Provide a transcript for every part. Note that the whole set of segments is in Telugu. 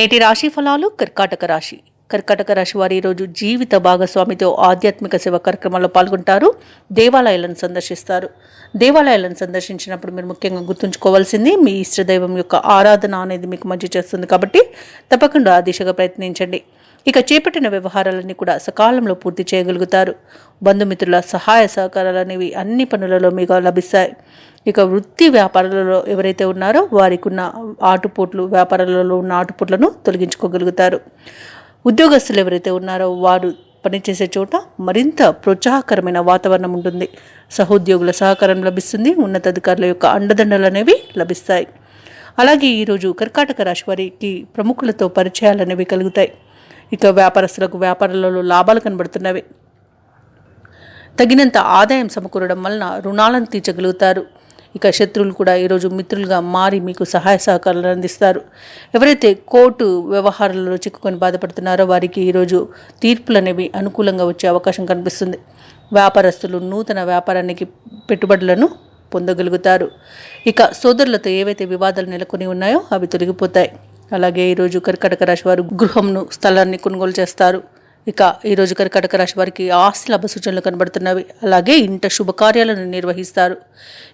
నేటి రాశి ఫలాలు. కర్కాటక రాశి వారి ఈరోజు జీవిత భాగస్వామితో ఆధ్యాత్మిక సేవ కార్యక్రమాల్లో పాల్గొంటారు. దేవాలయాలను సందర్శిస్తారు. దేవాలయాలను సందర్శించినప్పుడు మీరు ముఖ్యంగా గుర్తుంచుకోవాల్సింది మీ ఇష్టదైవం యొక్క ఆరాధన అనేది మీకు మంచి చేస్తుంది కాబట్టి తప్పకుండా ఆ దిశగా ప్రయత్నించండి. ఇక చేపట్టిన వ్యవహారాలన్నీ కూడా సకాలంలో పూర్తి చేయగలుగుతారు. బంధుమిత్రుల సహాయ సహకారాలు అనేవి అన్ని పనులలో మీకు లభిస్తాయి. ఇక వృత్తి వ్యాపారాలలో ఎవరైతే ఉన్నారో వారికి ఉన్న ఆటుపోట్లు, వ్యాపారాలలో ఉన్న ఆటుపోట్లను తొలగించుకోగలుగుతారు. ఉద్యోగస్తులు ఎవరైతే ఉన్నారో వారు పనిచేసే చోట మరింత ప్రోత్సాహకరమైన వాతావరణం ఉంటుంది. సహోద్యోగుల సహకారం లభిస్తుంది. ఉన్నతాధికారుల యొక్క అండదండలు అనేవి లభిస్తాయి. అలాగే ఈరోజు కర్కాటక రాశి వారికి ప్రముఖులతో పరిచయాలు అనేవి కలుగుతాయి. ఇక వ్యాపారస్తులకు వ్యాపారాలలో లాభాలు కనబడుతున్నవి. తగినంత ఆదాయం సమకూరడం వలన రుణాలను తీర్చగలుగుతారు. ఇక శత్రువులు కూడా ఈరోజు మిత్రులుగా మారి మీకు సహాయ సహకారాలు అందిస్తారు. ఎవరైతే కోర్టు వ్యవహారాలలో చిక్కుకొని బాధపడుతున్నారో వారికి ఈరోజు తీర్పులు అనేవి అనుకూలంగా వచ్చే అవకాశం కనిపిస్తుంది. వ్యాపారస్తులు నూతన వ్యాపారానికి పెట్టుబడులను పొందగలుగుతారు. ఇక సోదరులతో ఏవైతే వివాదాలు నెలకొని ఉన్నాయో అవి తొలగిపోతాయి. అలాగే ఈరోజు కర్కాటక రాశి వారు గృహంను, స్థలాన్ని కొనుగోలు చేస్తారు. ఇక ఈరోజు కర్కాటక రాశి వారికి ఆస్తి లాభ సూచనలు కనబడుతున్నవి. అలాగే ఇంట శుభకార్యాలను నిర్వహిస్తారు.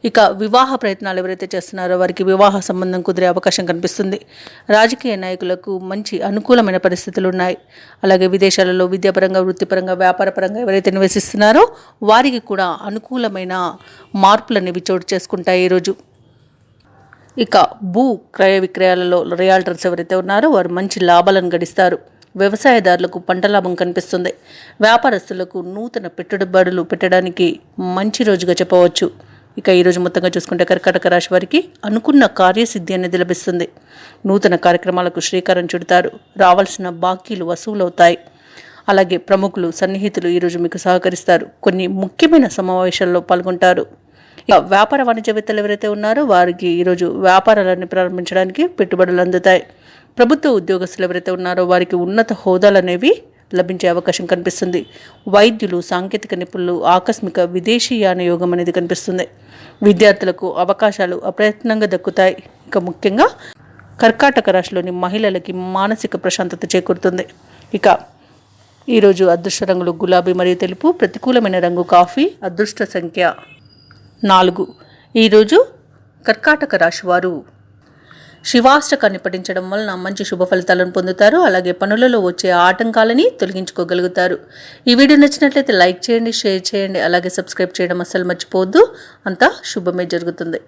ఇక వివాహ ప్రయత్నాలు ఎవరైతే చేస్తున్నారో వారికి వివాహ సంబంధం కుదిరే అవకాశం కనిపిస్తుంది. రాజకీయ నాయకులకు మంచి అనుకూలమైన పరిస్థితులు ఉన్నాయి. అలాగే విదేశాలలో విద్యాపరంగా, వృత్తిపరంగా, వ్యాపారపరంగా ఎవరైతే నివసిస్తున్నారో వారికి కూడా అనుకూలమైన మార్పులు అనేవి చోటు చేసుకుంటాయి ఈరోజు. ఇక భూ క్రయ విక్రయాలలో రియాల్టర్స్ ఎవరైతే ఉన్నారో వారు మంచి లాభాలను గడిస్తారు. వ్యవసాయదారులకు పంట లాభం కనిపిస్తుంది. వ్యాపారస్తులకు నూతన పెట్టుబడులు పెట్టడానికి మంచి రోజుగా చెప్పవచ్చు. ఇక ఈరోజు మొత్తంగా చూసుకుంటే కర్కాటక రాశి వారికి అనుకున్న కార్యసిద్ధి అనేది లభిస్తుంది. నూతన కార్యక్రమాలకు శ్రీకారం చుడతారు. రావాల్సిన బాకీలు వసూలవుతాయి. అలాగే ప్రముఖులు, సన్నిహితులు ఈరోజు మీకు సహకరిస్తారు. కొన్ని ముఖ్యమైన సమావేశాల్లో పాల్గొంటారు. ఇక వ్యాపార వాణిజ్యవేత్తలు ఎవరైతే ఉన్నారో వారికి ఈరోజు వ్యాపారాలన్నీ ప్రారంభించడానికి పెట్టుబడులు అందుతాయి. ప్రభుత్వ ఉద్యోగస్తులు ఎవరైతే ఉన్నారో వారికి ఉన్నత హోదాలు అనేవి లభించే అవకాశం కనిపిస్తుంది. వైద్యులు, సాంకేతిక నిపుణులు, ఆకస్మిక విదేశీయాన యోగం అనేది కనిపిస్తుంది. విద్యార్థులకు అవకాశాలు అప్రయత్నంగా దక్కుతాయి. ఇక ముఖ్యంగా కర్కాటక రాశిలోని మహిళలకి మానసిక ప్రశాంతత చేకూరుతుంది. ఇక ఈరోజు అదృష్ట రంగులు గులాబీ మరియు తెలుపు. ప్రతికూలమైన రంగు కాఫీ. అదృష్ట సంఖ్య 4. ఈరోజు కర్కాటక రాశి వారు శివాష్టకాన్ని పఠించడం వలన మంచి శుభ ఫలితాలను పొందుతారు. అలాగే పనులలో వచ్చే ఆటంకాలని తొలగించుకోగలుగుతారు. ఈ వీడియో నచ్చినట్లయితే లైక్ చేయండి, షేర్ చేయండి, అలాగే సబ్స్క్రైబ్ చేయడం అస్సలు మర్చిపోవద్దు. అంతా శుభమే జరుగుతుంది.